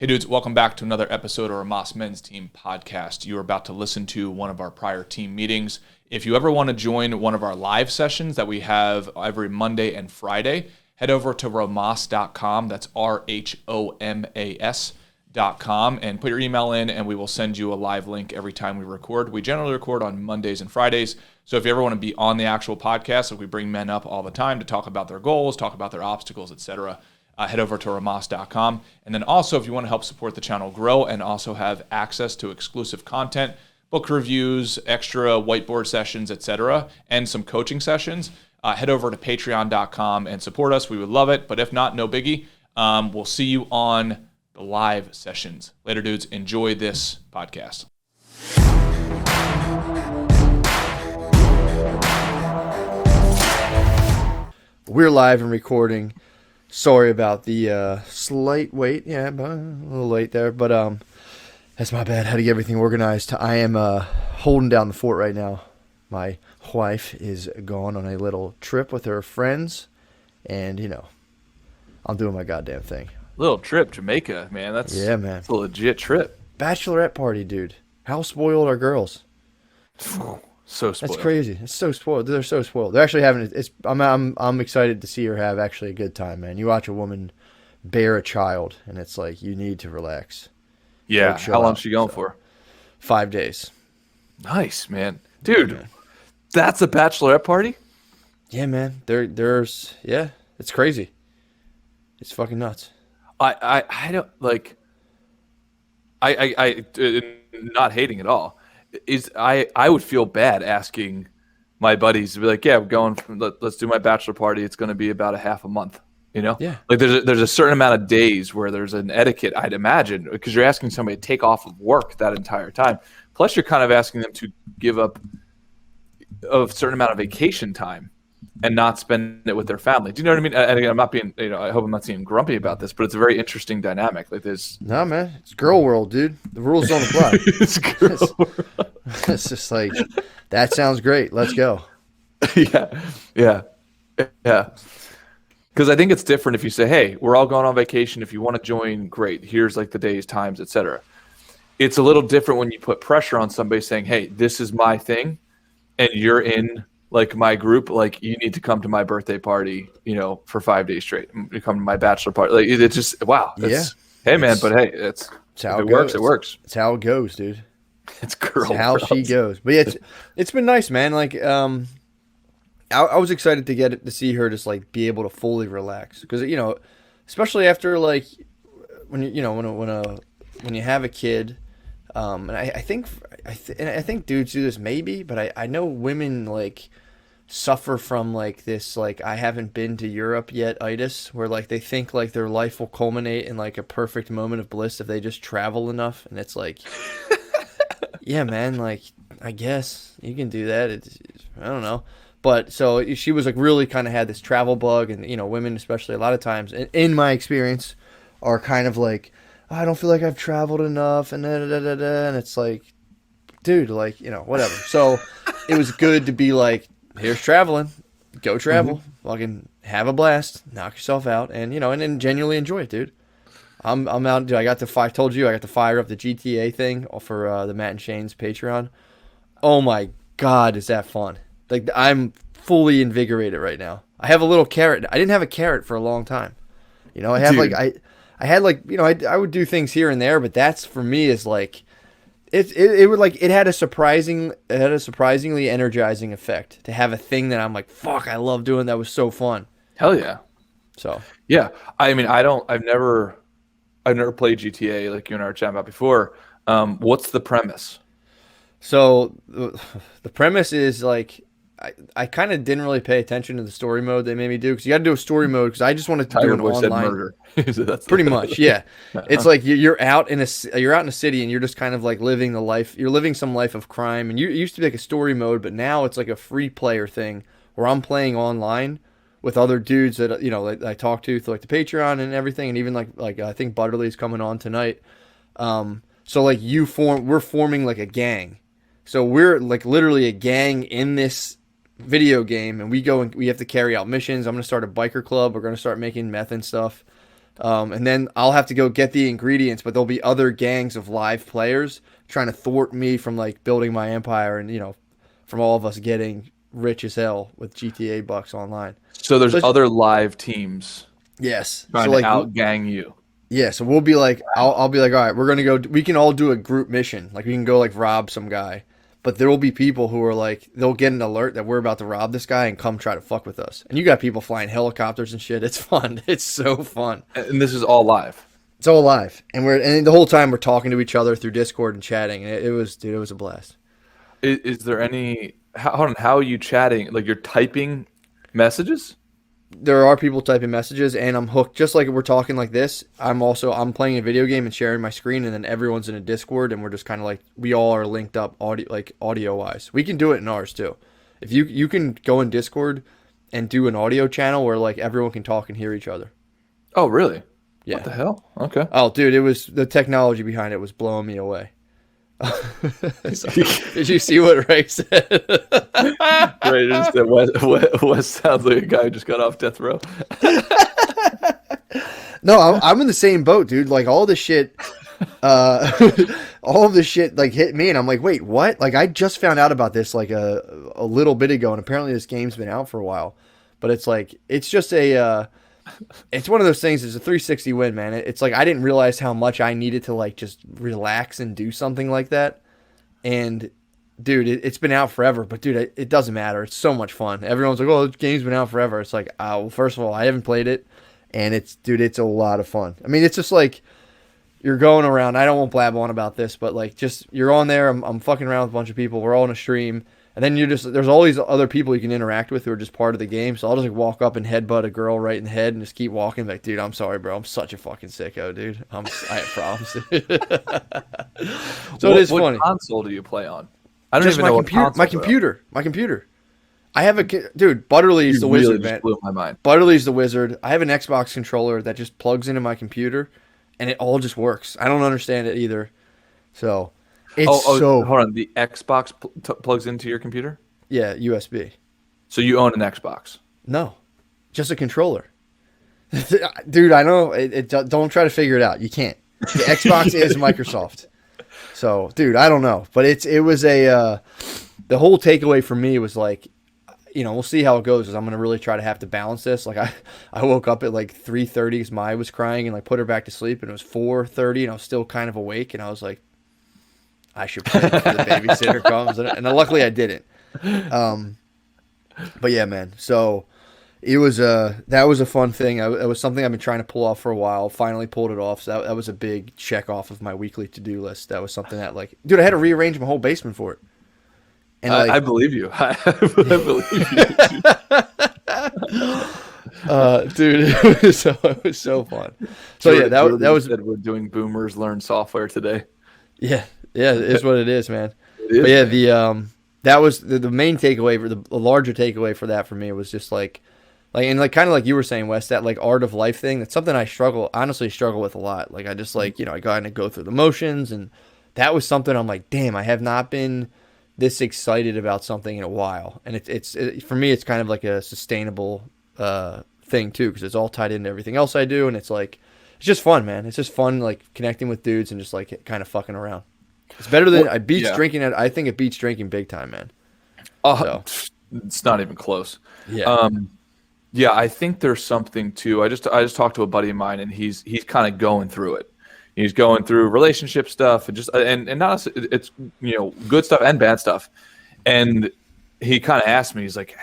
Hey dudes, welcome back to another episode of our Rhomas Men's Team podcast. You are about to listen to one of our prior team meetings. If you ever want to join one of our live sessions that we have every Monday and Friday, head over to rhomas.com. That's RHOMAS.com and put your email in and we will send you a live link every time we record. We generally record on Mondays and Fridays. So if you ever want to be on the actual podcast, like we bring men up all the time to talk about their goals, talk about their obstacles, etc., head over to rhomas.com. And then also, if you want to help support the channel grow and also have access to exclusive content, book reviews, extra whiteboard sessions, etc., and some coaching sessions, head over to patreon.com and support us. We would love it. But if not, no biggie. We'll see you on the live sessions. Later, dudes. Enjoy this podcast. We're live and recording. Sorry about the slight wait. Yeah, but a little late there. But that's my bad. Had to get everything organized. I am holding down the fort right now. My wife is gone on a little trip with her friends. And, you know, I'm doing my goddamn thing. Little trip, Jamaica, man. That's a legit trip. Bachelorette party, dude. How spoiled are girls? So spoiled. That's crazy. It's so spoiled. They're so spoiled. They're actually having it. I'm excited to see her have actually a good time, man. You watch a woman bear a child, and it's like you need to relax. Yeah. How long is she going for? 5 days. Nice, man. Dude, that's a bachelorette party? Yeah, man. There's it's crazy. It's fucking nuts. I don't like. I not hating at all. I would feel bad asking my buddies to be like, yeah, we're going. Let's do my bachelor party. It's going to be about a half a month. You know, yeah. Like there's a certain amount of days where there's an etiquette, I'd imagine, because you're asking somebody to take off of work that entire time. Plus, you're kind of asking them to give up a certain amount of vacation time and not spend it with their family. Do you know what I mean? And again, I'm not being, I hope I'm not seeming grumpy about this, but it's a very interesting dynamic. Like there's no, man, it's girl world, dude. The rules don't apply. It's girl world. It's just like, that sounds great. Let's go. Yeah. Because I think it's different if you say, hey, we're all going on vacation. If you want to join, great. Here's like the days, times, etc. It's a little different when you put pressure on somebody saying, hey, this is my thing and you're in like my group, like you need to come to my birthday party, for 5 days straight. You come to my bachelor party. Like it's just, wow. Hey man, but hey, it's how it works. It works. It's how it goes, dude. It's girl. It's how she goes. But yeah, it's been nice, man. Like, I was excited to get to see her just like be able to fully relax because especially after like when you have a kid, and I think dudes do this maybe, but I know women like suffer from like this like I haven't been to Europe yet itis, where like they think like their life will culminate in like a perfect moment of bliss if they just travel enough, and it's like. Yeah, man, like, I guess you can do that. I don't know. But so she was like really kind of had this travel bug, and, women, especially a lot of times, in my experience, are kind of like, oh, I don't feel like I've traveled enough, and and it's like, dude, like, whatever. So it was good to be like, here's traveling. Go travel. Fucking have a blast. Knock yourself out, and, and then genuinely enjoy it, dude. I'm out. Dude, I got to fire up the GTA thing for the Matt and Shane's Patreon. Oh my God, is that fun? Like I'm fully invigorated right now. I have a little carrot. I didn't have a carrot for a long time. I have Dude. I had like I would do things here and there, but that's for me is like it would like it had a surprisingly energizing effect to have a thing that I'm like fuck I love doing that was so fun. Hell yeah. So yeah, I mean I've never played GTA like you and I were chatting about before. What's the premise? So the premise is like I kind of didn't really pay attention to the story mode they made me do because you got to do a story mode because I just wanted to do an online. Pretty much, yeah. It's like you're out in a city and you're just kind of like living the life. You're living some life of crime, and it used to be like a story mode, but now it's like a free player thing where I'm playing online with other dudes that that I talk to through like the Patreon and everything, and even like I think Butterly's coming on tonight. So like we're forming like a gang. So we're like literally a gang in this video game, and we go and we have to carry out missions. I'm gonna start a biker club. We're gonna start making meth and stuff. And then I'll have to go get the ingredients, but there'll be other gangs of live players trying to thwart me from like building my empire and from all of us getting rich as hell with GTA bucks online. So there's So other live teams yes, trying so to like outgang you. yeah, so we'll be like I'll be like, all right, we're gonna go. We can all do a group mission, like we can go like rob some guy, but there will be people who are like they'll get an alert that we're about to rob this guy and come try to fuck with us. And you got people flying helicopters and shit. It's fun. It's so fun. And this is all live. It's all live, and the whole time we're talking to each other through Discord and chatting. And it was, dude, it was a blast. Is there any how are you chatting? Like you're typing messages? There are people typing messages, and I'm hooked. Just like we're talking like this, I'm playing a video game and sharing my screen, and then everyone's in a Discord, and we're just kind of like we all are linked up audio wise. We can do it in ours too. If you can go in Discord and do an audio channel where like everyone can talk and hear each other. Oh, really? Yeah. What the hell? Okay. Oh, dude, it was the technology behind it was blowing me away. Did you see what Ray said? Ray just said Wes sounds like a guy who just got off death row. No, I'm in the same boat, dude. Like all this shit, all of this shit like hit me, and I'm like, wait, what? Like I just found out about this like a little bit ago, and apparently this game's been out for a while. But it's like it's just it's one of those things. It's a 360 win, man. It's like I didn't realize how much I needed to like just relax and do something like that. And dude, it's been out forever. But dude, it doesn't matter. It's so much fun. Everyone's like, "Oh, the game's been out forever." It's like, well, first of all, I haven't played it, and it's a lot of fun. I mean, it's just like you're going around. I don't want to blab on about this, but like just you're on there. I'm fucking around with a bunch of people. We're all in a stream. And then there's all these other people you can interact with who are just part of the game. So I'll just like walk up and headbutt a girl right in the head and just keep walking. Like, dude, I'm sorry, bro. I'm such a fucking sicko, dude. I have problems. So it is funny. What console do you play on? I don't Just even know my computer. I have dude. Butterly's the wizard, man. Blew my mind. Butterly's the wizard. I have an Xbox controller that just plugs into my computer, and it all just works. I don't understand it either. So. Hold on. The Xbox plugs into your computer? Yeah, USB. So you own an Xbox? No, just a controller. Dude, I know. Don't try to figure it out. You can't. The Xbox is Microsoft. So, dude, I don't know. But it was the whole takeaway for me was like, we'll see how it goes because I'm going to really try to have to balance this. Like I woke up at like 3:30 because Maya was crying and like put her back to sleep and it was 4:30 and I was still kind of awake and I was like, I should play before the babysitter comes, and luckily I didn't. But yeah, man. So it was that was a fun thing. It was something I've been trying to pull off for a while. Finally pulled it off. So that was a big check off of my weekly to-do list. That was something that like, dude, I had to rearrange my whole basement for it. And I believe you. I believe you. Dude, it was so fun. So yeah, that was. We're doing Boomers Learn Software today. Yeah. Yeah, it is what it is, man. But yeah, that was the main takeaway, the larger takeaway for that for me was just like and like kind of like you were saying, Wes, that like art of life thing. That's something I honestly struggle with a lot. Like I just like I kind of go through the motions, and that was something I'm like, damn, I have not been this excited about something in a while. And it's for me, it's kind of like a sustainable thing too, because it's all tied into everything else I do, and it's like it's just fun, man. It's just fun like connecting with dudes and just like kind of fucking around. It's better than drinking. I think it beats drinking big time, man. It's not even close. Yeah. Yeah, I think there's something too. I just talked to a buddy of mine, and he's kind of going through it. He's going through relationship stuff and just and not it's good stuff and bad stuff. And he kind of asked me, he's like,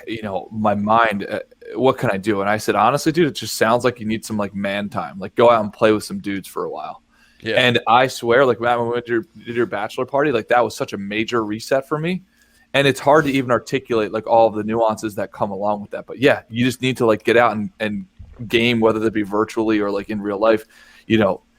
my mind, what can I do? And I said, honestly, dude, it just sounds like you need some like man time. Like go out and play with some dudes for a while. Yeah. And I swear, like when we went to your bachelor party, like that was such a major reset for me. And it's hard to even articulate like all of the nuances that come along with that. But yeah, you just need to like get out and game, whether that be virtually or like in real life,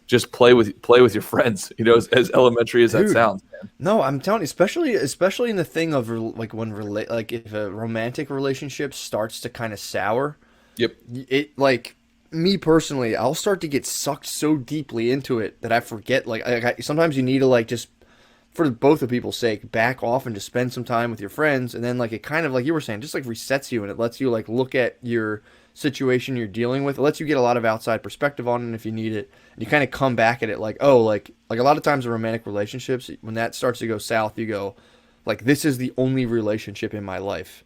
just play with your friends, as elementary as that sounds, man. No, I'm telling you, especially in the thing of like when like if a romantic relationship starts to kind of sour. Yep. It like me personally, I'll start to get sucked so deeply into it that I forget. Like sometimes you need to like just for both of people's sake back off and just spend some time with your friends, and then like it kind of like you were saying, just like resets you and it lets you like look at your situation you're dealing with. It lets you get a lot of outside perspective on it if you need it. And you kind of come back at it like, oh, like a lot of times in romantic relationships, when that starts to go south, you go, like, this is the only relationship in my life.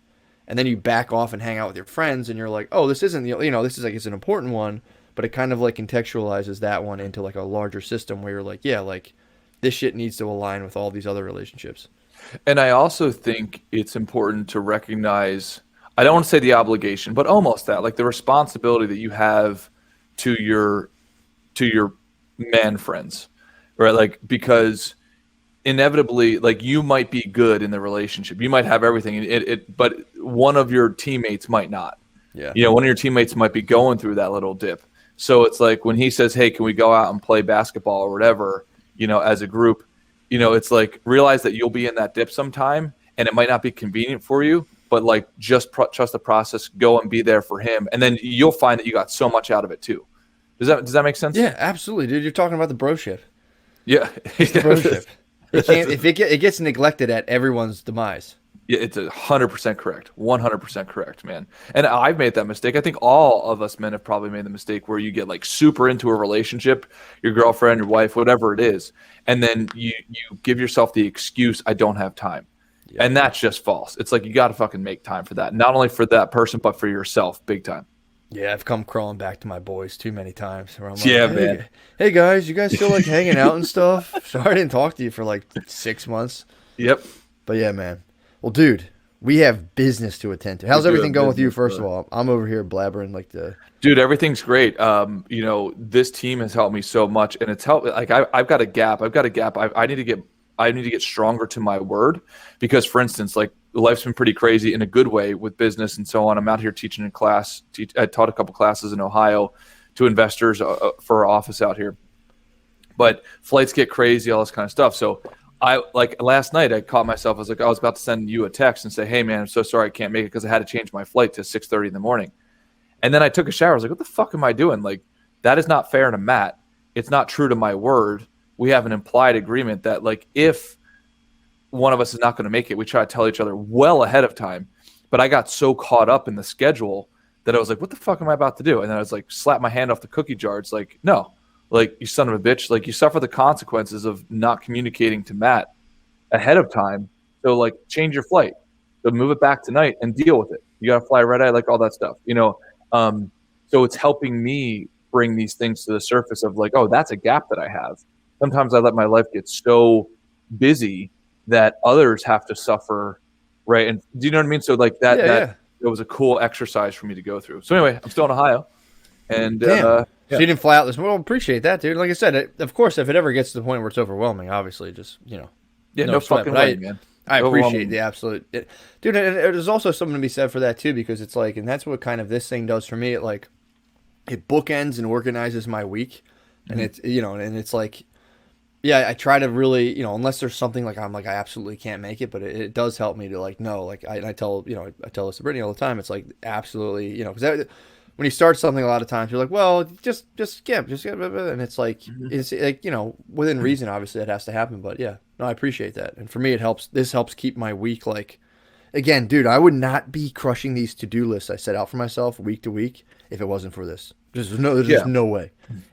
And then you back off and hang out with your friends, and you're like, oh, this isn't the, this is like, it's an important one, but it kind of like contextualizes that one into like a larger system where you're like, yeah, like this shit needs to align with all these other relationships. And I also think it's important to recognize, I don't want to say the obligation, but almost that, like the responsibility that you have to your man friends, right? Like, because inevitably, like, you might be good in the relationship, you might have everything, but one of your teammates might not. Yeah. One of your teammates might be going through that little dip. So it's like when he says, hey, can we go out and play basketball or whatever, as a group, it's like, realize that you'll be in that dip sometime and it might not be convenient for you, but like, just trust the process, go and be there for him. And then you'll find that you got so much out of it too. Does that make sense? Yeah, absolutely, dude. You're talking about the broship. Yeah. It's the broship. It can't, if it gets neglected at everyone's demise. Yeah, it's 100% correct. 100% correct, man. And I've made that mistake. I think all of us men have probably made the mistake where you get like super into a relationship, your girlfriend, your wife, whatever it is, and then you give yourself the excuse, I don't have time. Yeah. And that's just false. It's like, you got to fucking make time for that. Not only for that person, but for yourself, big time. Yeah, I've come crawling back to my boys too many times. Where I'm like, yeah, man. Hey guys, you guys still like hanging out and stuff? Sorry I didn't talk to you for like 6 months. Yep. But yeah, man. Well, dude, we have business to attend to. How's everything going with you, first of all? I'm over here blabbering like the... Dude, everything's great. This team has helped me so much, and it's helped. Like, I've got a gap. I need to get stronger to my word, because, for instance, like, life's been pretty crazy in a good way with business and so on. I'm out here teaching in class. I taught a couple classes in Ohio to investors for our office out here. But flights get crazy, all this kind of stuff. So last night I caught myself. I was about to send you a text and say, hey, man, I'm so sorry I can't make it because I had to change my flight to 6:30 in the morning. And then I took a shower. I was like, what the fuck am I doing? Like, that is not fair to Matt. It's not true to my word. We have an implied agreement that, like, if one of us is not going to make it, we try to tell each other well ahead of time. But I got so caught up in the schedule that I was like, what the fuck am I about to do? And then I was like, slap my hand off the cookie jar. It's like, no, like, you son of a bitch, like, you suffer the consequences of not communicating to Matt ahead of time. So, like, change your flight. So move it back tonight and deal with it. You got to fly red eye, like, all that stuff, so it's helping me bring these things to the surface of like, oh, that's a gap that I have. Sometimes I let my life get so busy that others have to suffer, right? And do you know what I mean? So like that it was a cool exercise for me to go through. So anyway, I'm still in Ohio, and So you didn't fly out this morning. Well, appreciate that, dude. Like I said, of course, if it ever gets to the point where it's overwhelming, obviously, just no fucking way, man. I appreciate the absolute, dude. And there's also something to be said for that too, because it's like, and that's what kind of this thing does for me. It bookends and organizes my week, and it's and it's like, yeah, I try to really, unless there's something like I'm like I absolutely can't make it, but it does help me to like know, like I tell I tell this to Brittany all the time. It's like absolutely, because when you start something, a lot of times you're like, well, just skip, and it's like it's like within reason, obviously that has to happen, but yeah, no, I appreciate that, and for me, it helps. This helps keep my week like. Again, dude, I would not be crushing these to-do lists I set out for myself week to week if it wasn't for this. There's no way.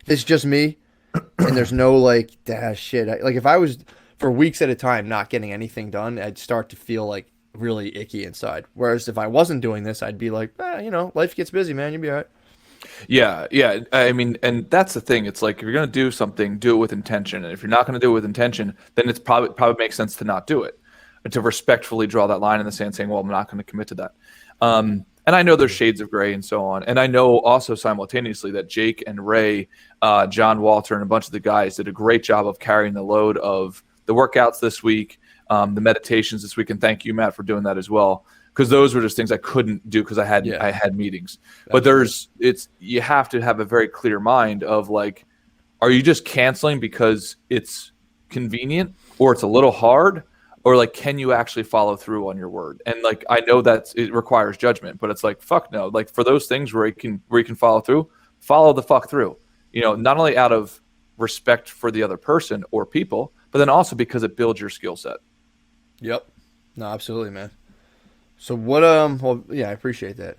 It's just me, and there's no like, shit. Like if I was for weeks at a time not getting anything done, I'd start to feel like really icky inside. Whereas if I wasn't doing this, I'd be like, life gets busy, man. You'll be all right. Yeah. I mean, and that's the thing. It's like if you're gonna do something, do it with intention, and if you're not gonna do it with intention, then it's probably makes sense to not do it. To respectfully draw that line in the sand saying, well, I'm not going to commit to that. And I know there's shades of gray and so on. And I know also simultaneously that Jake and Ray, John Walter, and a bunch of the guys did a great job of carrying the load of the workouts this week, the meditations this week. And thank you, Matt, for doing that as well. Because those were just things I couldn't do because I had meetings. But you have to have a very clear mind of like, are you just canceling because it's convenient or it's a little hard? Or like, can you actually follow through on your word? And like, I know that it requires judgment, but it's like, fuck no. Like for those things where you can follow through, follow the fuck through. Not only out of respect for the other person or people, but then also because it builds your skill set. Yep. No, absolutely, man. So what? Well, yeah, I appreciate that.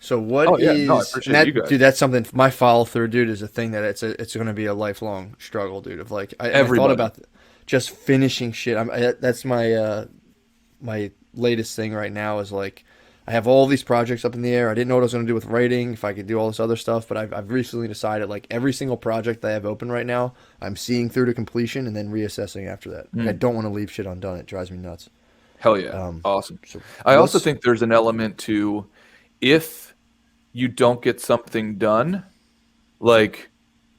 So what Oh yeah, no, I is and appreciate you that, guys. dude? That's something. My follow through, dude, is a thing that it's going to be a lifelong struggle, dude. Of like, I thought Everybody. about just finishing shit. That's my latest thing right now is like, I have all these projects up in the air. I didn't know what I was going to do with writing, if I could do all this other stuff, but I've recently decided like every single project that I have open right now, I'm seeing through to completion and then reassessing after that. Like, I Mm, don't want to leave shit undone. It drives me nuts. hell yeah, Um, awesome. so I also what's think there's an element to if you don't get something done, like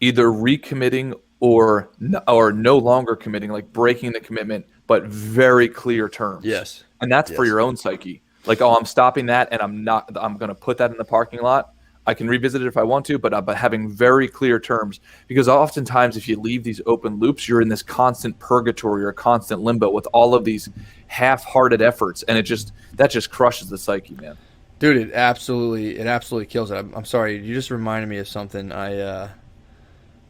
either recommitting or no longer committing, like breaking the commitment, but very clear terms. yes, And that's for yes, your own psyche. Like, oh, I'm stopping that, and I'm going to put that in the parking lot. I can revisit it if I want to, but having very clear terms, because oftentimes if you leave these open loops, you're in this constant purgatory or constant limbo with all of these half-hearted efforts, and that just crushes the psyche, man. dude. It absolutely kills it. I'm sorry. You just reminded me of something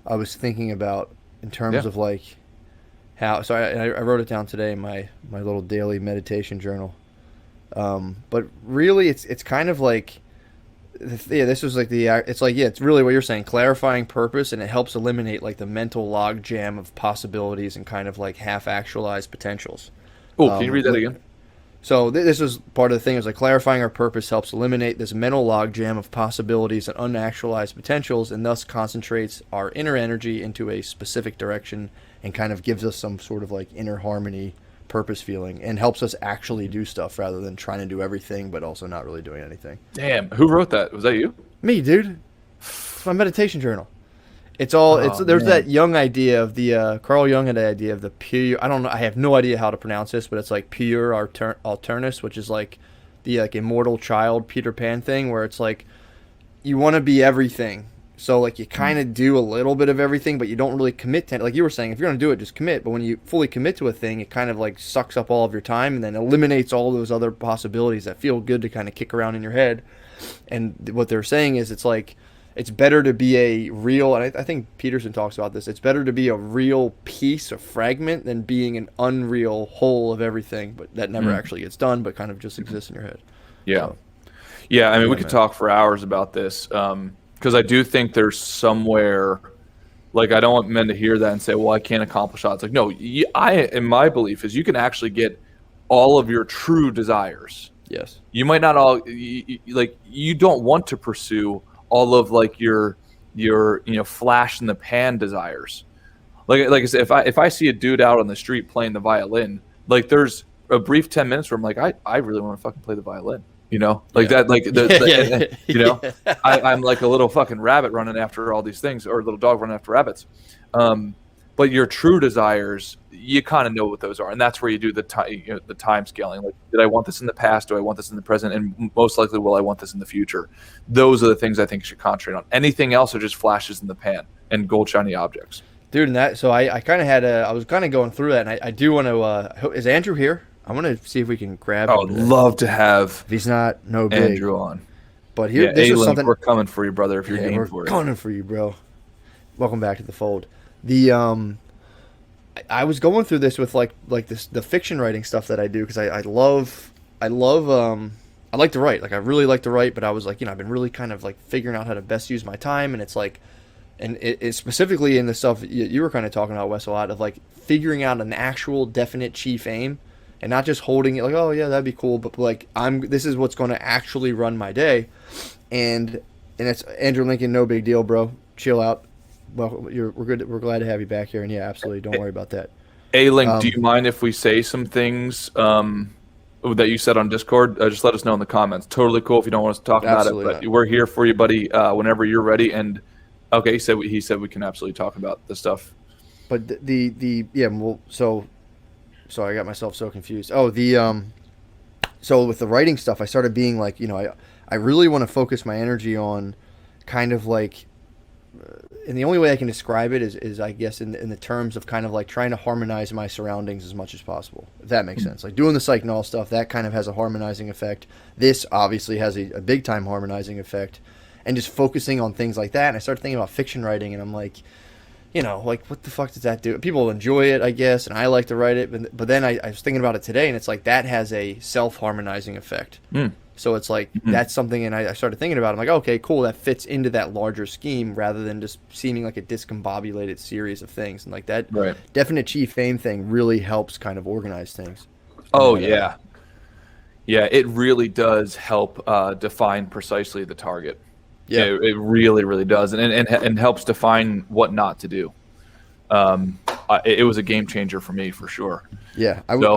I was thinking about in terms Yeah. of like how. So I wrote it down today in my little daily meditation journal. But really, it's kind of like, yeah, this was like it's like, yeah, it's really what you're saying, clarifying purpose, and it helps eliminate like the mental log jam of possibilities and kind of like half actualized potentials. Oh, can you Um, read that again? so this was part of the thing, is like clarifying our purpose helps eliminate this mental logjam of possibilities and unactualized potentials, and thus concentrates our inner energy into a specific direction and kind of gives us some sort of like inner harmony, purpose feeling, and helps us actually do stuff rather than trying to do everything but also not really doing anything. Damn, who wrote that? Was that you? Me, dude. It's my meditation journal. It's Oh there's that man. Jung idea of the Carl Jung had the idea of the pure. I don't know. I have no idea how to pronounce this, but it's like pure alternus, which is like the like immortal child Peter Pan thing, where it's like you want to be everything. So like you kind of do a little bit of everything, but you don't really commit to it. Like you were saying, if you're gonna do it, just commit. But when you fully commit to a thing, it kind of like sucks up all of your time and then eliminates all those other possibilities that feel good to kind of kick around in your head. And what they're saying is, it's like it's better to be a real, and I think Peterson talks about this, it's better to be a real piece or fragment than being an unreal whole of everything, but that never Mm, actually gets done, but kind of just exists in your head. yeah. So Yeah, I mean, we yeah, could man. talk for hours about this because I do think there's somewhere, like, I don't want men to hear that and say, well, I can't accomplish that. It's like, no, in my belief is you can actually get all of your true desires. Yes. You might not all, like, you don't want to pursue all of like your flash in the pan desires. Like I said, if I see a dude out on the street playing the violin, like there's a brief 10 minutes where I'm like, I really want to fucking play the violin, like Yeah. that, like Yeah. and, Yeah. I'm like a little fucking rabbit running after all these things, or a little dog running after rabbits. But your true desires, you kind of know what those are, and that's where you do the time scaling. Like, did I want this in the past? Do I want this in the present? And most likely, will I want this in the future? Those are the things I think you should concentrate on. Anything else are just flashes in the pan and gold shiny objects. Dude, and that, so I kind of I was kind of going through that, and I do want to, is Andrew here? I want to see if we can grab I him would today. love to have If he's not, no big. Andrew on. But here, Yeah, this was A-Link, something. we're coming for you, brother, if you're Yeah, game we're for it. coming for you, bro. Welcome back to the fold. The I was going through this with like this the fiction writing stuff that I do, because I like to write. Like I really like to write, but I was like, I've been really kind of like figuring out how to best use my time, and it's like, and it specifically in the stuff you were kind of talking about, Wes, a lot of like figuring out an actual definite chief aim, and not just holding it like, oh yeah, that'd be cool, but like this is what's going to actually run my day, and it's Andrew Lincoln, no big deal, bro. Chill out. Well, we're good. We're glad to have you back here, and yeah, absolutely, don't worry about that. A-Link, do Um, you mind if we say some things that you said on Discord? Just let us know in the comments. Totally cool if you don't want us to talk about it, Absolutely but not. we're here for you, buddy, whenever you're ready. And okay, he said we can absolutely talk about the stuff. But the yeah, well, so I got myself so confused. Oh, the so with the writing stuff, I started being like, I really want to focus my energy on kind of like, and the only way I can describe it is I guess in the terms of kind of like trying to harmonize my surroundings as much as possible, if that makes sense. Like doing the psychnol stuff, that kind of has a harmonizing effect. This obviously has a big time harmonizing effect, and just focusing on things like that. And I started thinking about fiction writing, and I'm like, like what the fuck does that do? People enjoy it, I guess, and I like to write it, but then I was thinking about it today, and it's like that has a self harmonizing effect. Mm. So it's like that's something, and I started thinking about it. I'm like, okay, cool, that fits into that larger scheme rather than just seeming like a discombobulated series of things. And like that Right. definite chief fame thing really helps kind of organize things. And Oh that, yeah. Yeah, it really does help define precisely the target. yeah, It really, really does, and helps define what not to do. It was a game changer for me for sure. yeah. So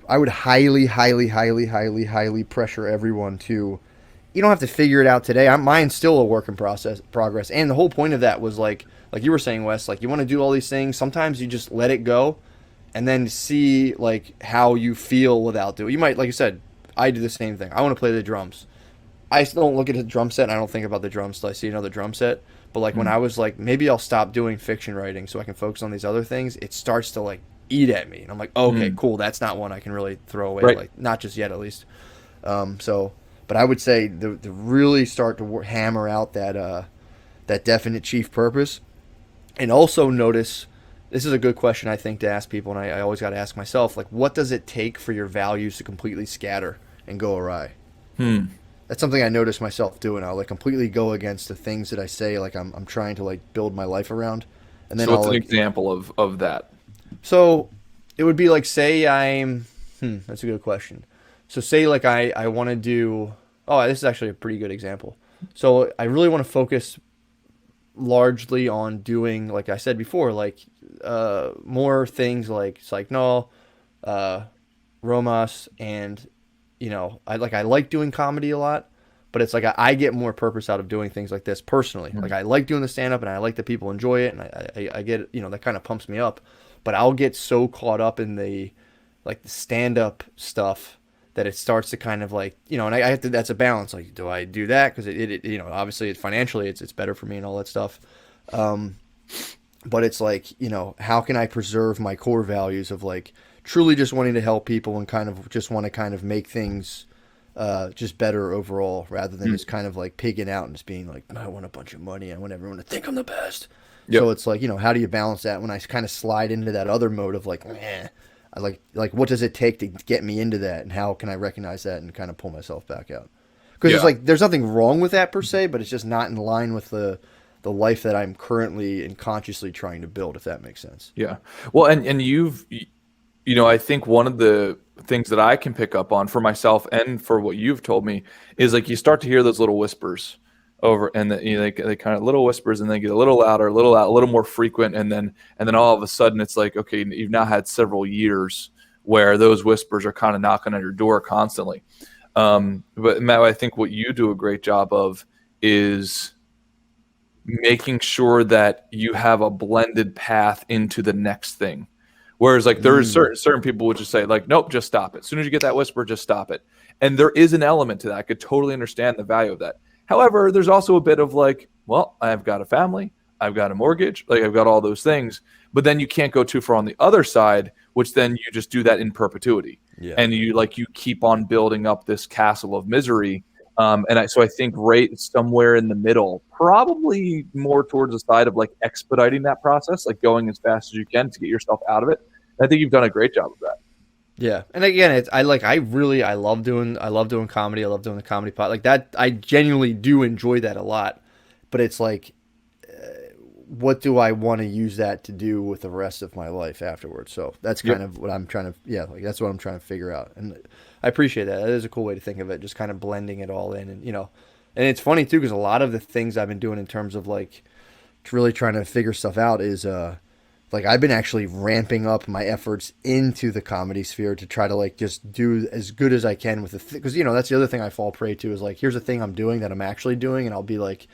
I would highly, highly, highly, highly, highly pressure everyone to. You don't have to figure it out today. Mine's still a work in progress. And the whole point of that was like you were saying, Wes, like you want to do all these things. Sometimes you just let it go, and then see like how you feel without doing. You might, like you said, I do the same thing. I want to play the drums. I still don't look at the drum set and I don't think about the drums till I see another drum set. But like when I was like, maybe I'll stop doing fiction writing so I can focus on these other things, it starts to like eat at me. And I'm like, okay, cool. That's not one I can really throw away. Right. Like not just yet, at least. But I would say to really start to hammer out that definite chief purpose, and also notice. This is a good question I think to ask people, and I always got to ask myself, like, what does it take for your values to completely scatter and go awry? That's something I notice myself doing. I'll like completely go against the things that I say, like I'm trying to like build my life around, and then so what's I'll an like, example of that? so it would be like say I'm that's a good question. So say like I want to do this is actually a pretty good example. So I really want to focus largely on doing, like I said before, like more things like Psychnol, Rhomas, and I like doing comedy a lot, but it's like I get more purpose out of doing things like this personally. Like I like doing the stand up and I like that people enjoy it, and I get that kind of pumps me up. But I'll get so caught up in the stand up stuff that it starts to kind of like and I have to, that's a balance. Like, do I do that because it obviously financially it's better for me and all that stuff. But it's like, how can I preserve my core values of like truly just wanting to help people and kind of just want to kind of make things just better overall, rather than just kind of like pigging out and just being like, I want a bunch of money. I want everyone to think I'm the best. Yep. So it's like, how do you balance that when I kind of slide into that other mode of like, I like what does it take to get me into that, and how can I recognize that and kind of pull myself back out? Because it's like there's nothing wrong with that per se, but it's just not in line with the life that I'm currently and consciously trying to build, if that makes sense. Yeah. Well, and I think one of the things that I can pick up on for myself and for what you've told me is like you start to hear those little whispers over, and they kind of little whispers, and they get a little louder, a little more frequent, and then all of a sudden it's like, okay, you've now had several years where those whispers are kind of knocking on your door constantly. But Matt, I think what you do a great job of is making sure that you have a blended path into the next thing. Whereas like there are certain people would just say like, nope, just stop it. As soon as you get that whisper, just stop it. And there is an element to that. I could totally understand the value of that. However, there's also a bit of like, well, I've got a family, I've got a mortgage, like I've got all those things, but then you can't go too far on the other side, which then you just do that in perpetuity. Yeah. And you keep on building up this castle of misery. So I think right somewhere in the middle, probably more towards the side of like expediting that process, like going as fast as you can to get yourself out of it. And I think you've done a great job of that. Yeah, and again, I love doing comedy. I love doing the comedy pot like that. I genuinely do enjoy that a lot, but it's like, what do I want to use that to do with the rest of my life afterwards? So that's kind of what I'm trying to, that's what I'm trying to figure out. And I appreciate that. That is a cool way to think of it, just kind of blending it all in. And, and it's funny too, because a lot of the things I've been doing in terms of like really trying to figure stuff out is, like I've been actually ramping up my efforts into the comedy sphere to try to like just do as good as I can with the because that's the other thing I fall prey to is like, here's a thing I'm doing that I'm actually doing, and I'll be like,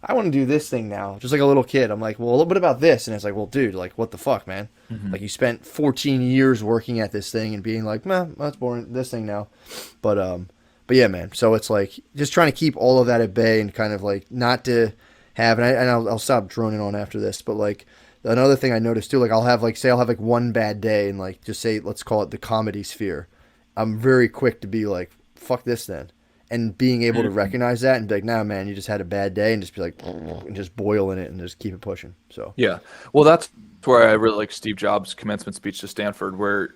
I want to do this thing now, just like a little kid. I'm like, well, a little bit about this, and it's like, well, dude, like what the fuck, man? Like you spent 14 years working at this thing and being like, man, that's boring. This thing now, but yeah, man. So it's like just trying to keep all of that at bay and kind of like not to have, and I'll stop droning on after this, but like. Another thing I noticed too, like I'll have like one bad day and like just say, let's call it the comedy sphere. I'm very quick to be like, fuck this then. And being able to recognize that and be like, nah, man, you just had a bad day, and just be like, and just boil in it and just keep it pushing. So, yeah. Well, that's where I really like Steve Jobs' commencement speech to Stanford, where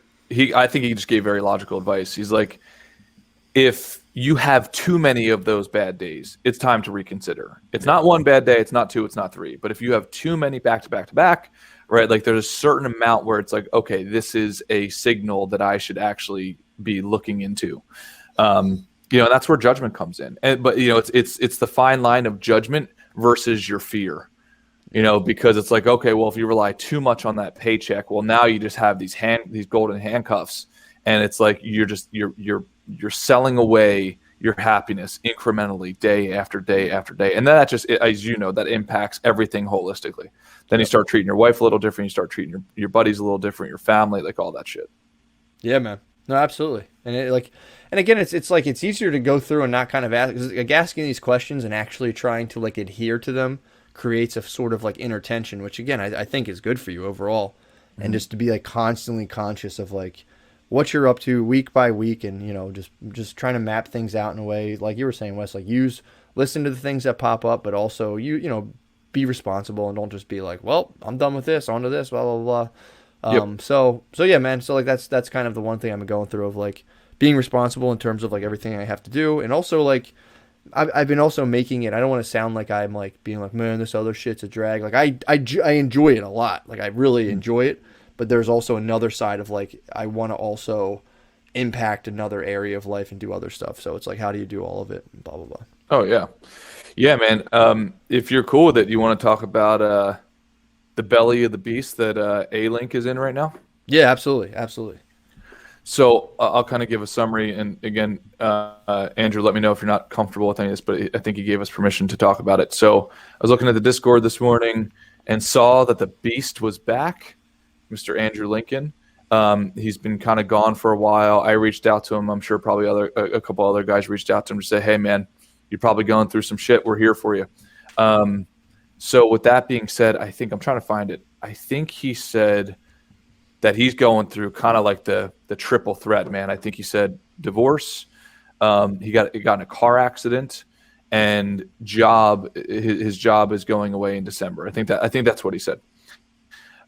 I think he just gave very logical advice. He's like, if you have too many of those bad days, it's time to reconsider. It's not one bad day, it's not two, it's not three. But if you have too many back to back to back, right? Like there's a certain amount where it's like, okay, this is a signal that I should actually be looking into. That's where judgment comes in. But it's the fine line of judgment versus your fear. Because it's like, okay, well, if you rely too much on that paycheck, well, now you just have these golden handcuffs, and it's like you're selling away your happiness incrementally day after day after day. And then that just, as you know, that impacts everything holistically. Then you start treating your wife a little different. You start treating your buddies a little different, your family, like all that shit. Yeah, man. No, absolutely. And again, it's like, it's easier to go through and not kind of ask, like asking these questions and actually trying to like adhere to them creates a sort of like inner tension, which again, I think is good for you overall. And just to be like constantly conscious of like what you're up to week by week, and just trying to map things out in a way, like you were saying, Wes, like listen to the things that pop up, but also be responsible and don't just be like, well, I'm done with this, on to this, blah blah blah. Yep. So yeah, man. So like that's kind of the one thing I'm going through of like being responsible in terms of like everything I have to do, and also like I've been also making it. I don't want to sound like I'm like being like, man, this other shit's a drag. Like I enjoy it a lot. Like I really enjoy it. But there's also another side of like I want to also impact another area of life and do other stuff. So it's like, how do you do all of it? Blah blah blah. Oh yeah, man. If you're cool with it, you want to talk about the belly of the beast that A-Link is in right now? Yeah, absolutely. So I'll kind of give a summary, and again, Andrew, let me know if you're not comfortable with any of this, but I think he gave us permission to talk about it. So I was looking at the Discord this morning and saw that the beast was back, Mr. Andrew Lincoln. He's been kind of gone for a while. I reached out to him. I'm sure probably a couple other guys reached out to him to say, hey, man, you're probably going through some shit. We're here for you. So with that being said, I think I'm trying to find it. I think he said that he's going through kind of like the triple threat, man. I think he said divorce. He got in a car accident, and his job is going away in December. I think that's what he said.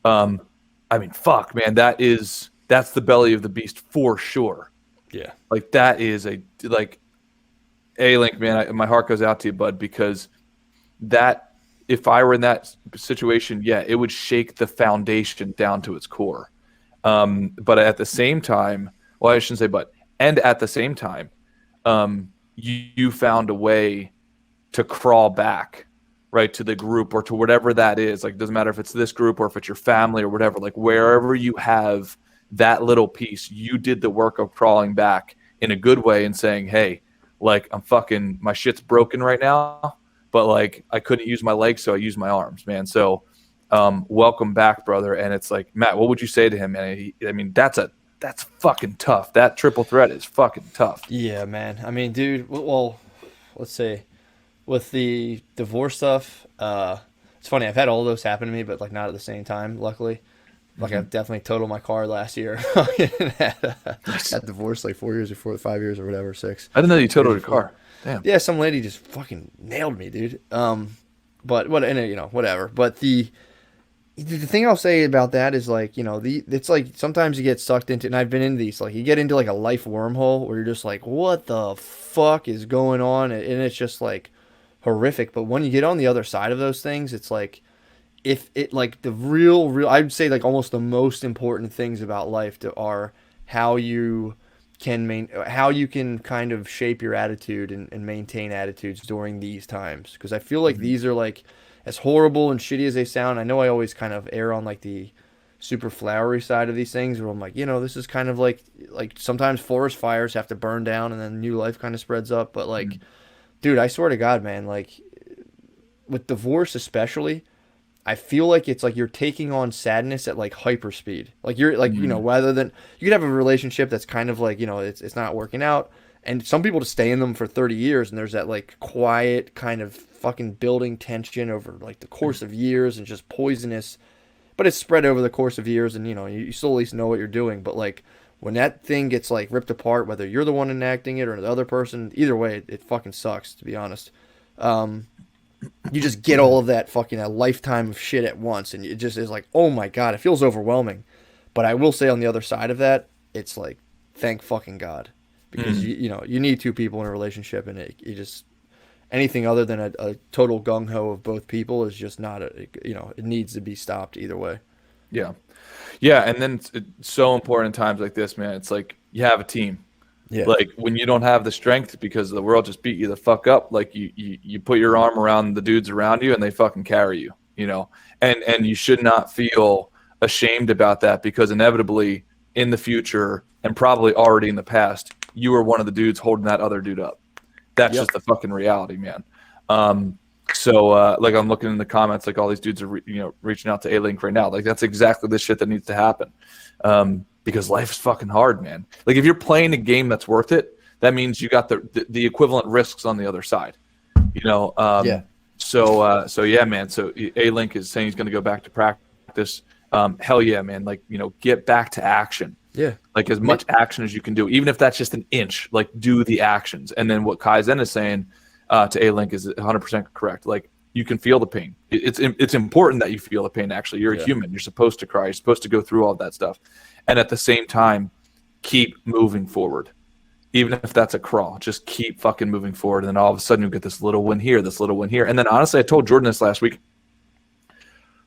I mean, fuck, man, that's the belly of the beast for sure. Yeah. Like that is A-Link, man, my heart goes out to you, bud, because that, if I were in that situation, yeah, it would shake the foundation down to its core. But at the same time, well, I shouldn't say but, and at the same time, you found a way to crawl back, right, to the group or to whatever that is. Like, it doesn't matter if it's this group or if it's your family or whatever, like wherever you have that little piece, you did the work of crawling back in a good way and saying, hey, like, my shit's broken right now, but like I couldn't use my legs, so I used my arms, man. So welcome back, brother. And it's like, Matt, what would you say to him, man? I mean, that's fucking tough. That triple threat is fucking tough. Yeah, man. I mean, dude, well, let's say with the divorce stuff, it's funny. I've had all those happen to me, but like not at the same time, luckily. Like I've definitely totaled my car last year. Got divorced like 4 years or 5 years or whatever, 6. I didn't know you totaled your car. Damn. Yeah, some lady just fucking nailed me, dude. But what, and whatever. But the thing I'll say about that is like, it's like sometimes you get sucked into, and I've been in these, like you get into like a life wormhole where you're just like, what the fuck is going on? And it's just like horrific. But when you get on the other side of those things, it's like, if it like the real, I'd say like almost the most important things about life are how you can kind of shape your attitude and maintain attitudes during these times. Because I feel like these are like, as horrible and shitty as they sound, I know I always kind of err on like the super flowery side of these things where I'm like, this is kind of like sometimes forest fires have to burn down and then new life kind of spreads up. But like, dude, I swear to God, man, like with divorce especially, I feel like it's like you're taking on sadness at like hyper speed. Like you're like, rather than, you could have a relationship that's kind of like, it's not working out. And some people just stay in them for 30 years and there's that like quiet kind of fucking building tension over like the course of years and just poisonous, but it's spread over the course of years and you still at least know what you're doing. But like when that thing gets like ripped apart, whether you're the one enacting it or the other person, either way, it fucking sucks, to be honest. You just get all of that fucking a lifetime of shit at once, and it just is like, oh my God, it feels overwhelming. But I will say on the other side of that, it's like, thank fucking God. because you need two people in a relationship, and you just anything other than a total gung ho of both people is just not it needs to be stopped either way. Yeah. Yeah. And then it's so important in times like this, man. It's like you have a team. Yeah. Like when you don't have the strength because the world just beat you the fuck up, like you put your arm around the dudes around you and they fucking carry you, and you should not feel ashamed about that, because inevitably in the future, and probably already in the past, you were one of the dudes holding that other dude up. That's just the fucking reality, man. So like I'm looking in the comments, like all these dudes are reaching out to A-Link right now. Like that's exactly the shit that needs to happen. Because life's fucking hard, man. Like if you're playing a game that's worth it, that means you got the equivalent risks on the other side. Yeah. So yeah, man. So A-Link is saying he's going to go back to practice. Hell yeah, man. Like, get back to action. Yeah. Like as much action as you can do, even if that's just an inch, like do the actions. And then what Kaizen is saying to A-Link is 100% correct. Like you can feel the pain. It's important that you feel the pain. Actually, you're a human. You're supposed to cry. You're supposed to go through all that stuff. And at the same time, keep moving forward. Even if that's a crawl, just keep fucking moving forward. And then all of a sudden you get this little win here, this little win here. And then honestly, I told Jordan this last week.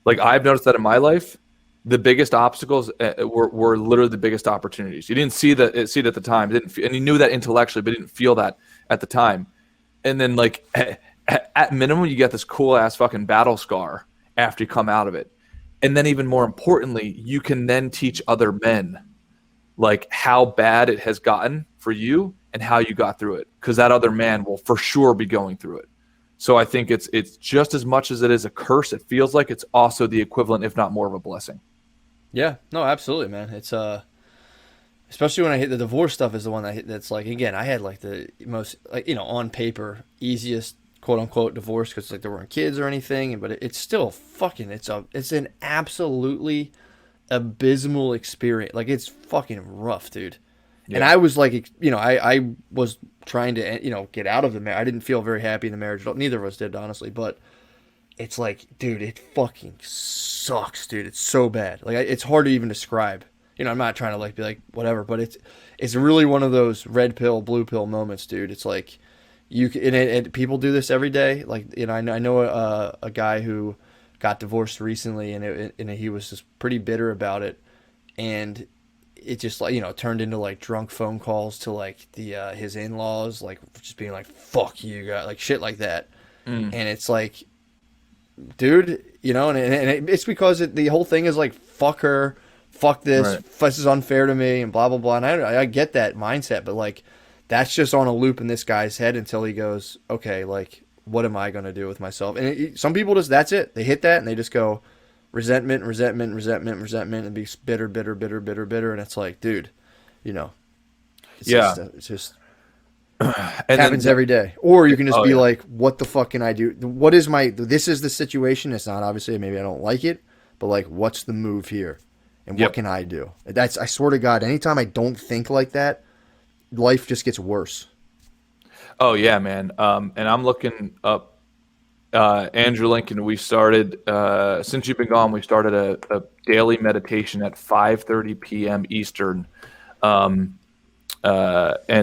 Like I've noticed that in my life, the biggest obstacles were literally the biggest opportunities. You didn't see it at the time, and you knew that intellectually, but didn't feel that at the time. And then like at minimum, you get this cool ass fucking battle scar after you come out of it. And then even more importantly, you can then teach other men like how bad it has gotten for you and how you got through it, because that other man will for sure be going through it. So I think it's just as much as it is a curse, it feels like it's also the equivalent, if not more, of a blessing. Yeah, no, absolutely, man. It's especially when I hit the divorce stuff is the one that's like, again, I had like the most like on paper easiest quote unquote divorce because like there weren't kids or anything, but it's still fucking it's an absolutely abysmal experience. Like it's fucking rough, dude. Yeah. And I was like, I was trying to get out of the marriage. I didn't feel very happy in the marriage. Neither of us did, honestly, but it's like, dude, it fucking sucks, dude. It's so bad. Like it's hard to even describe. I'm not trying to like be like whatever, but it's really one of those red pill, blue pill moments, dude. It's like and people do this every day. Like I know a guy who got divorced recently, and he was just pretty bitter about it, and it just like turned into like drunk phone calls to like the his in-laws, like just being like fuck you guys, like shit like that. And it's like, dude, and it's because the whole thing is like fuck her, fuck this, right. This is unfair to me, and blah blah blah. And I get that mindset, but like that's just on a loop in this guy's head until he goes, okay, like what am I going to do with myself? And some people just, that's it. They hit that and they just go resentment, and be bitter. And it's like, dude, it's just it happens every day. Or you can just be like, what the fuck can I do? This is the situation. It's not, obviously, maybe I don't like it, but like, what's the move here? And what can I do? I swear to God, anytime I don't think like that, life just gets worse. Oh yeah, man. And I'm looking up Andrew Lincoln. We started since you've been gone. We started a daily meditation at 5:30 p.m. Eastern. And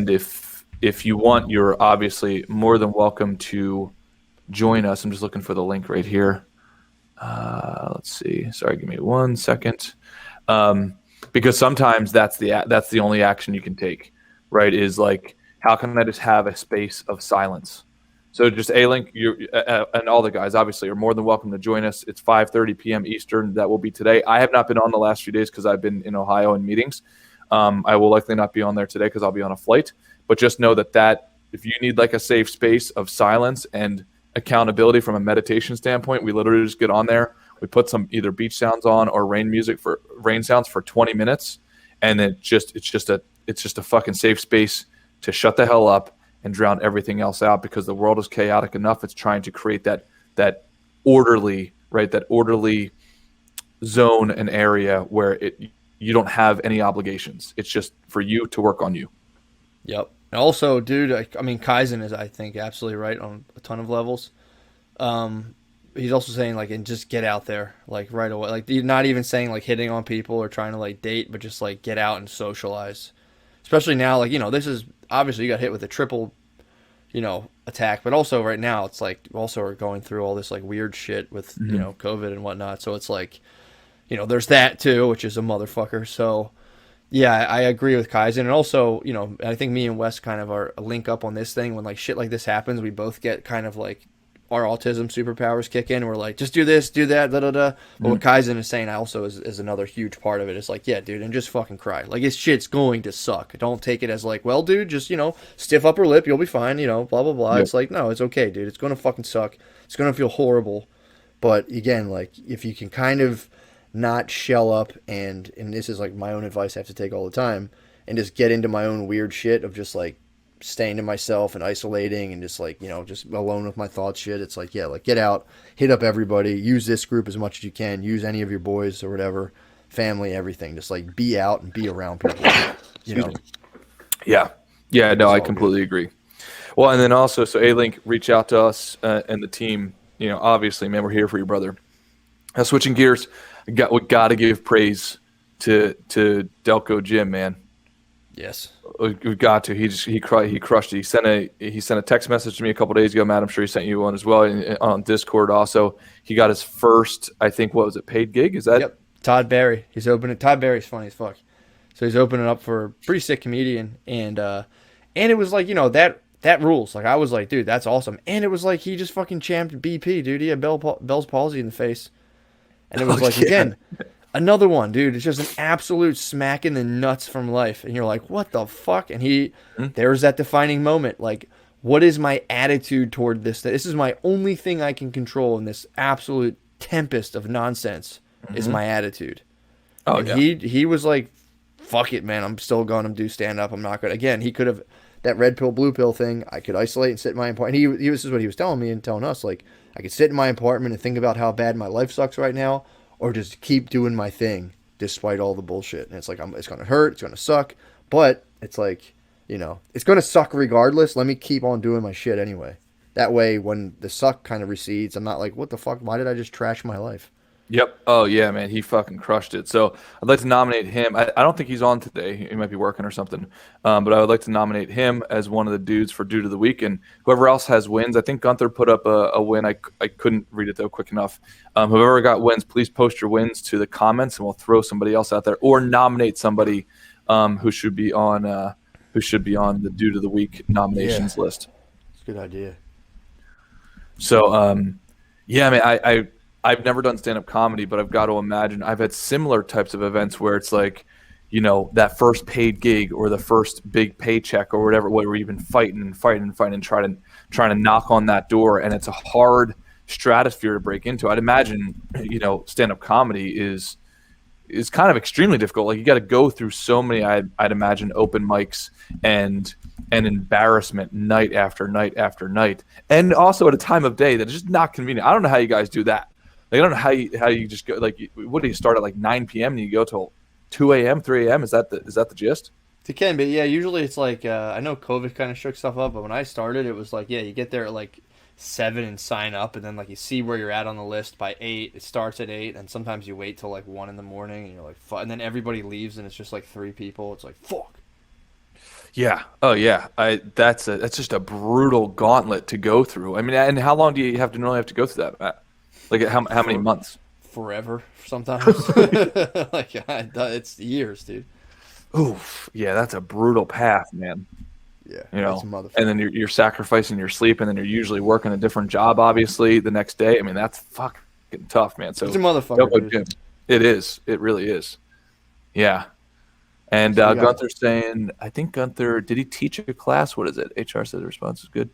if you want, you're obviously more than welcome to join us. I'm just looking for the link right here. Let's see. Sorry, give me 1 second. Because sometimes that's the only action you can take. Right, is like, how can I just have a space of silence? So just A-Link, and all the guys obviously are more than welcome to join us. It's 5:30 p.m. Eastern. That will be today. I have not been on the last few days because I've been in Ohio in meetings. I will likely not be on there today because I'll be on a flight. But just know that if you need like a safe space of silence and accountability from a meditation standpoint, we literally just get on there. We put some either beach sounds on or rain sounds for 20 minutes, and it's just a fucking safe space to shut the hell up and drown everything else out, because the world is chaotic enough. It's trying to create that orderly zone and area where you don't have any obligations. It's just for you to work on you. Yep. And also, dude, I mean, Kaizen is, I think, absolutely right on a ton of levels. He's also saying like, and just get out there like right away. Like, not even saying like hitting on people or trying to like date, but just like get out and socialize. Especially now, like, this is obviously you got hit with a triple, attack, but also right now it's like also we're going through all this like weird shit with, Mm-hmm. COVID and whatnot. So it's like, there's that too, which is a motherfucker. So yeah, I agree with Kaizen. And also, I think me and Wes kind of are a link up on this thing. When like shit like this happens, we both get kind of like our autism superpowers kick in. We're like, just do this, do that, da da da. But what Kaizen is saying also is another huge part of it. It's like, yeah, dude, and just fucking cry. Like, this shit's going to suck. Don't take it as like, well, dude, just, stiff upper lip, you'll be fine, blah, blah, blah. Yep. It's like, no, it's okay, dude. It's going to fucking suck. It's going to feel horrible. But again, like, if you can kind of not shell up and this is like my own advice I have to take all the time, and just get into my own weird shit of just like staying to myself and isolating and just like, just alone with my thoughts shit. It's like, yeah, like get out, hit up everybody, use this group as much as you can, use any of your boys or whatever, family, everything. Just like be out and be around people, Yeah. Yeah, no, I all completely agree. Well, and then also, so A-Link, reach out to us and the team. Obviously, man, we're here for you, brother. Switching gears, we got to give praise to Delco Jim, man. Yes. We've got to. He crushed it. He sent a text message to me a couple days ago, Matt. I'm sure he sent you one as well on Discord. Also, he got his first, I think, what was it, paid gig? Is that? Yep. Todd Barry. He's opening. Todd Barry's funny as fuck. So he's opening up for a pretty sick comedian, and it was like that rules. Like I was like, dude, that's awesome. And it was like he just fucking champed BP, dude. He had Bell's palsy in the face, and it was like again. Another one, dude. It's just an absolute smack in the nuts from life. And you're like, what the fuck? And there's that defining moment. Like, what is my attitude toward this? This is my only thing I can control in this absolute tempest of nonsense is my attitude. Oh, and yeah. he was like, fuck it, man. I'm still going to do stand up. I'm not going to. Again, he could have that red pill, blue pill thing. I could isolate and sit in my apartment. This is what he was telling me and telling us. Like, I could sit in my apartment and think about how bad my life sucks right now, or just keep doing my thing despite all the bullshit. And it's like, it's going to hurt, it's going to suck, but it's like, it's going to suck regardless. Let me keep on doing my shit anyway. That way, when the suck kind of recedes, I'm not like, what the fuck? Why did I just trash my life? Yep. Oh, yeah, man. He fucking crushed it. So I'd like to nominate him. I don't think he's on today. He might be working or something. But I would like to nominate him as one of the dudes for Dude of the Week. And whoever else has wins, I think Gunther put up a win. I couldn't read it, though, quick enough. Whoever got wins, please post your wins to the comments, and we'll throw somebody else out there. Or nominate somebody who should be on the Dude of the Week nominations list. It's a good idea. So, yeah, man, I've never done stand-up comedy, but I've got to imagine I've had similar types of events where it's like, that first paid gig or the first big paycheck or whatever, where we're even fighting, trying to knock on that door, and it's a hard stratosphere to break into. I'd imagine, stand-up comedy is kind of extremely difficult. Like you got to go through so many, I'd imagine, open mics and embarrassment night after night after night, and also at a time of day that is just not convenient. I don't know how you guys do that. Like, I don't know how you just go. Like, what do you start at like 9 p.m. and you go till 2 a.m., 3 a.m.? Is that the gist? It can be, yeah. Usually it's like I know COVID kind of shook stuff up, but when I started, it was like, yeah, you get there at like 7 and sign up, and then like you see where you're at on the list by 8. It starts at 8, and sometimes you wait till like 1 in the morning, and you're like, fuck, and then everybody leaves, and it's just like 3 people. It's like, fuck. Yeah. Oh, yeah. That's just a brutal gauntlet to go through. I mean, and how long do you normally have to go through that, Matt? Like how many months? Forever, sometimes. Like it's years, dude. Oof. Yeah, that's a brutal path, man. Yeah, that's a motherfucker. And then you're sacrificing your sleep, and then you're usually working a different job, obviously, the next day. I mean, that's fucking tough, man. So it's a motherfucker, dude. It is. It really is. Yeah. And Gunther's saying, I think Gunther, did he teach a class? What is it? HR said the response is good.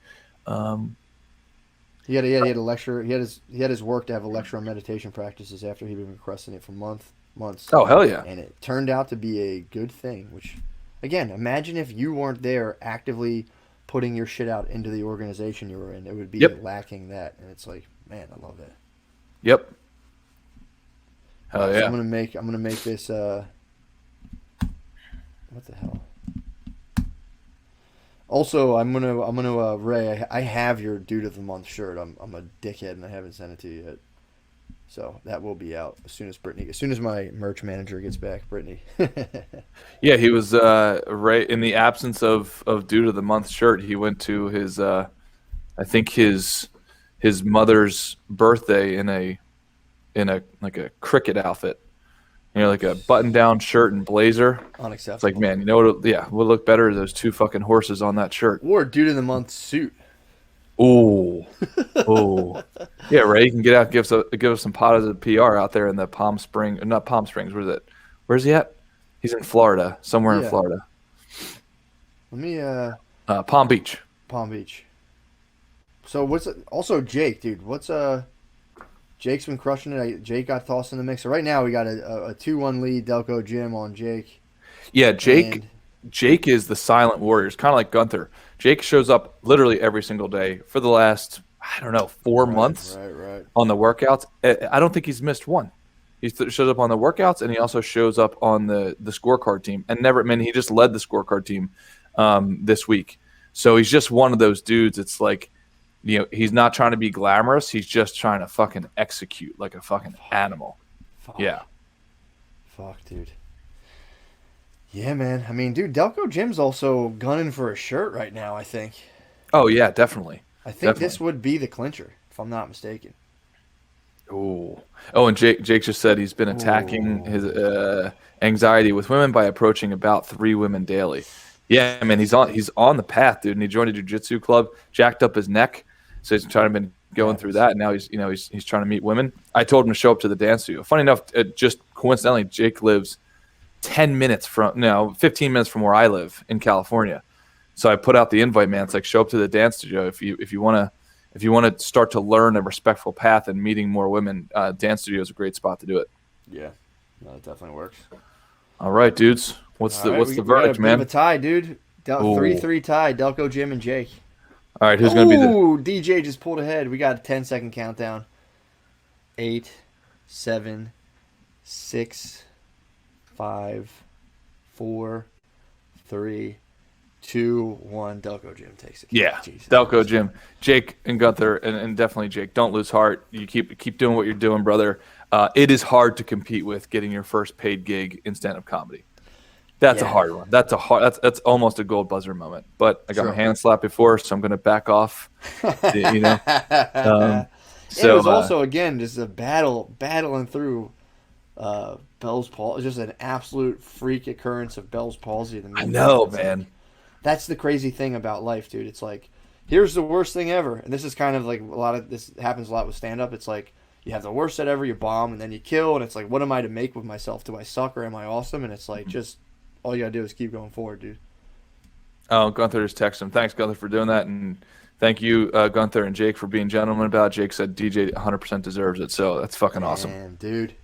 He had a lecture. He had his work to have a lecture on meditation practices after he'd been requesting it for months. Oh, hell yeah. And it turned out to be a good thing, which, again, imagine if you weren't there actively putting your shit out into the organization you were in. It would be lacking that. And it's like, man, I love that. Yep. Hell yeah. So I'm gonna make this what the hell? Also, I'm gonna Ray. I have your Dude of the Month shirt. I'm a dickhead and I haven't sent it to you yet. So that will be out as soon as my merch manager gets back, Brittany. Yeah, he was right in the absence of Dude of the Month shirt. He went to his I think his mother's birthday in a like a cricket outfit. Like a button-down shirt and blazer. Unacceptable. It's like, man, you know what? Yeah, would look better those two fucking horses on that shirt. Or Dude of the Month suit. Ooh, ooh, yeah, Ray. You can get out, give us some positive PR out there in the not Palm Springs. Where's it? Where's he at? He's in Florida, somewhere in Florida. Let me Palm Beach. Palm Beach. So what's also Jake, dude? Jake's been crushing it. Jake got tossed in the mix. So right now we got a 2-1 lead, Delco Jim on Jake. Yeah, Jake is the silent warrior. It's kind of like Gunther. Jake shows up literally every single day for the last, I don't know, 4 months on the workouts. I don't think he's missed one. He shows up on the workouts, and he also shows up on the scorecard team. And he just led the scorecard team this week. So he's just one of those dudes. It's like, he's not trying to be glamorous. He's just trying to fucking execute like a fucking animal. Yeah. Fuck, dude. Yeah, man. I mean, dude, Delco Jim's also gunning for a shirt right now, I think. Oh, yeah, definitely. I think this would be the clincher, if I'm not mistaken. Oh, and Jake just said he's been attacking his anxiety with women by approaching about 3 women daily. Yeah, man, he's on the path, dude, and he joined a jiu-jitsu club, jacked up his neck. So he's trying to been going through that, and now he's trying to meet women. I told him to show up to the dance studio. Funny enough, just coincidentally, Jake lives 15 minutes from where I live in California. So I put out the invite, man. It's like, show up to the dance studio if you want to start to learn a respectful path and meeting more women. Dance studio is a great spot to do it. Yeah, no, it definitely works. All right, dudes. What's the verdict, man? We have a tie, dude. 3-3 tie. Delco Jim and Jake. All right, who's going to be the... DJ just pulled ahead. We got a 10-second countdown. 8, 7, 6, 5, 4, 3, 2, 1. Delco Jim takes it. Yeah, Jesus. Delco Jim. Jake and Gunther, and definitely Jake, don't lose heart. You keep doing what you're doing, brother. It is hard to compete with getting your first paid gig in stand-up comedy. That's a hard one. That's almost a gold buzzer moment. But I got my hand slapped before, so I'm going to back off. It was also, again, just a battling through Bell's palsy. Just an absolute freak occurrence of Bell's palsy. I know, man. Like, that's the crazy thing about life, dude. It's like, here's the worst thing ever. And this is kind of like this happens a lot with stand-up. It's like, you have the worst set ever, you bomb, and then you kill, and it's like, what am I to make with myself? Do I suck or am I awesome? And it's like, just... all you gotta do is keep going forward, dude. Oh, Gunther just texted him. Thanks, Gunther, for doing that, and thank you, Gunther and Jake, for being gentlemen about it. Jake said DJ 100% deserves it, so that's fucking awesome. Man, dude,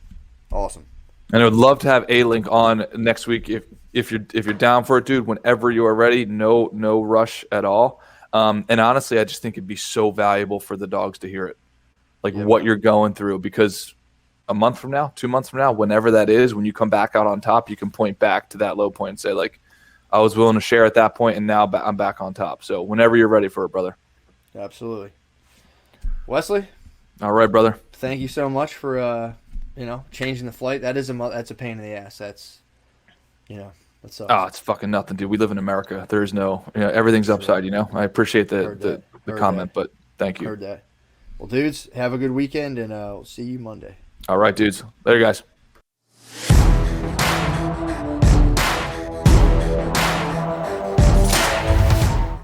awesome. And I would love to have A-Link on next week if you're down for it, dude. Whenever you are ready, no rush at all. And honestly, I just think it'd be so valuable for the dogs to hear it, what you're going through, because a month from now, 2 months from now, whenever that is, when you come back out on top, you can point back to that low point and say, like, I was willing to share at that point, and now I'm back on top. So whenever you're ready for it, brother. Absolutely. Wesley? All right, brother. Thank you so much for, changing the flight. That's a pain in the ass. That's it's fucking nothing, dude. We live in America. There's no, everything's upside, I appreciate the comment, but thank you. Heard that. Well, dudes, have a good weekend, and we'll see you Monday. All right, dudes. Later, guys.